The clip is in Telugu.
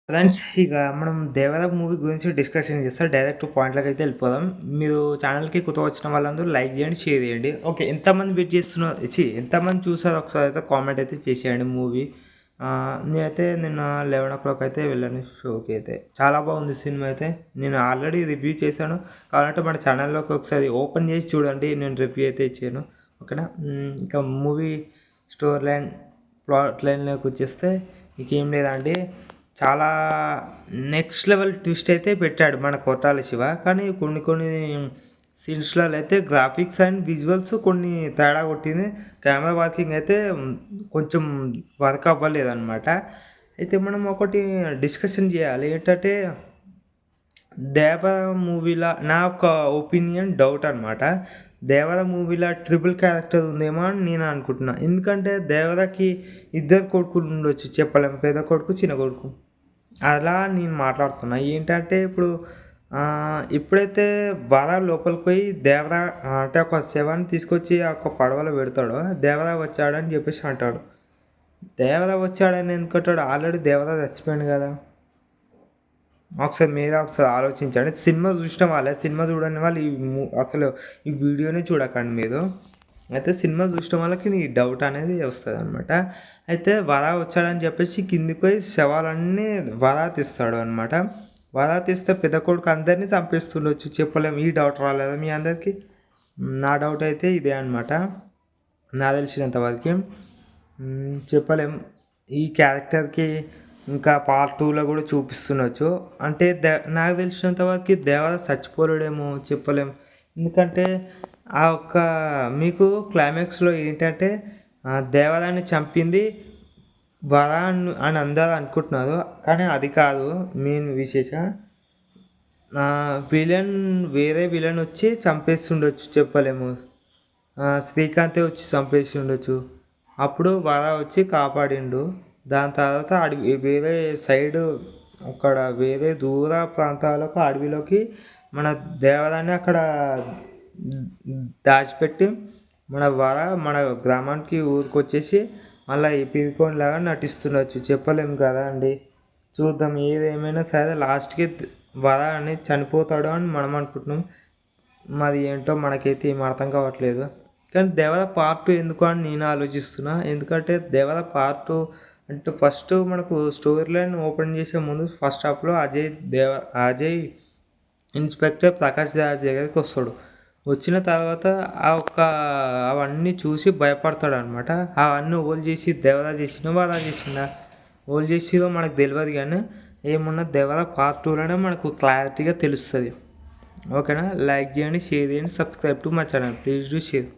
ఫ్రెండ్స్ ఇక మనం 'దేవర' మూవీ గురించి డిస్కషన్ చేస్తే డైరెక్ట్ పాయింట్‌లోకైతే వెళ్ళిపోదాం. మీరు ఛానల్‌కి కొత్తగా వచ్చిన వాళ్ళందరూ లైక్ చేయండి, షేర్ చేయండి. ఓకే. ఎంతమంది వెయిట్ చేస్తున్నారు ఎంతమంది చూసారో ఒకసారి అయితే కామెంట్ అయితే చేసేయండి మూవీ. నేనైతే నిన్న 11:00 అయితే వెళ్ళాను షోకి అయితే. చాలా బాగుంది సినిమా అయితే. నేను ఆల్రెడీ రివ్యూ చేశాను. కావాలంటే మన ఛానల్‌లోకి ఒకసారి ఓపెన్ చేసి చూడండి. నేను రివ్యూ అయితే ఇచ్చాను. ఓకేనా. ఇంకా మూవీ స్టోరీ లైన్, ప్లాట్ లైన్‌లోకి వచ్చేస్తే ఇక ఏం లేదండి. చాలా నెక్స్ట్ లెవెల్ ట్విస్ట్ అయితే పెట్టాడు మన కొట్టాల శివ. కానీ కొన్ని సీన్స్‌లలో అయితే గ్రాఫిక్స్ అండ్ విజువల్స్ కొన్ని తేడా కొట్టింది. కెమెరా వర్కింగ్ అయితే కొంచెం వర్క్ అవ్వలేదనమాట. అయితే మనం ఒకటి డిస్కషన్ చేయాలి. ఏంటంటే 'దేవర' మూవీలో నా యొక్క ఒపీనియన్ డౌట్ అనమాట. 'దేవర' మూవీలో ట్రిపుల్ క్యారెక్టర్ ఉందేమో అని నేను అనుకుంటున్నా. ఎందుకంటే 'దేవర'కి ఇద్దరు కొడుకులు ఉండొచ్చు చెప్పలేం. పెద్ద కొడుకు, చిన్న కొడుకు. అలా నేను మాట్లాడుతున్నా. ఏంటంటే ఇప్పుడు ఎప్పుడైతే వర లోపలికి పోయి దేవర అంటే ఒక శవాన్ని తీసుకొచ్చి ఒక పడవలో పెడతాడో, దేవర వచ్చాడని చెప్పేసి అంటాడు. దేవర వచ్చాడని ఎందుకంటాడు? ఆల్రెడీ దేవర చచ్చిపోయాడు కదా! ఒకసారి మీరే ఒకసారి ఆలోచించండి. సినిమా చూసిన వాళ్ళే, సినిమా చూడని వాళ్ళు అసలు ఈ వీడియోని చూడకండి మీరు. అయితే సినిమా చూసిన వాళ్ళకి ఈ డౌట్ అనేది వస్తదనమాట. అయితే వర వచ్చాడని చెప్పేసి కిందికి పోయి శవాలన్నీ వర తీస్తాడు అనమాట. వర తీస్తే పెద్ద కొడుకు అందరినీ చంపేస్తుండొచ్చు చెప్పలేము. ఈ డౌట్ రాలేదా మీ అందరికీ? నా డౌట్ అయితే ఇదే అనమాట. నాకు తెలిసినంత వరకి. చెప్పలేం. ఈ క్యారెక్టర్‌కి ఇంకా పార్ట్ 2లో కూడా చూపిస్తుండొచ్చు. అంటే నాకు తెలిసినంత వరకి దేవర చచ్చిపోలేడేమో చెప్పలేం. ఎందుకంటే ఆ ఒక్క మీకు క్లైమాక్స్‌లో ఏంటంటే దేవరాని చంపింది వర అని అందరూ అనుకుంటున్నారు. కానీ అది కాదు మెయిన్ విశేషం. వేరే విలన్ వచ్చి చంపేస్తుండొచ్చు చెప్పలేము. శ్రీకాంతే వచ్చి చంపేసి ఉండొచ్చు. అప్పుడు వర వచ్చి కాపాడిండు. దాని తర్వాత వేరే సైడు అక్కడ వేరే దూర ప్రాంతాలకు అడవిలోకి మన దేవరాన్ని అక్కడ దాచిపెట్టి మన గ్రామానికి ఊరికొచ్చేసి మళ్ళీ ఈ పిరికోనిలాగా నటిస్తుండొచ్చు చెప్పలేము కదా అండి. చూద్దాం ఏదేమైనా సరే లాస్ట్‌కి వర అని చనిపోతాడు అని మనం అనుకుంటున్నాం. మరి ఏంటో మనకైతే ఏం అర్థం కావట్లేదు. కానీ 'దేవర' పార్ట్ 2 ఎందుకు అని నేను ఆలోచిస్తున్నా. ఎందుకంటే 'దేవర' పార్ట్ 2 అంటే ఫస్ట్ మనకు స్టోరీ లైన్ ఓపెన్ చేసే ముందు ఫస్ట్ హాఫ్‌లో అజయ్ ఇన్స్‌పెక్టర్ ప్రకాష్ రాజ్ దగ్గరికి వస్తాడు. వచ్చిన తర్వాత అవన్నీ చూసి భయపడతాడనమాట. అవన్నీ ఓల్ చేసి 'దేవర' చేసిండా వర చేసిండా? ఓల్ చేసిర్రో మనకు తెలవదు కానీ ఏమున్నా 'దేవర' పార్ట్ 2లోనే మనకు క్లారిటీగా తెలుస్తది. ఓకేనా. లైక్ చేయండి, షేర్ చేయండి, subscribe to my channel. Please do share.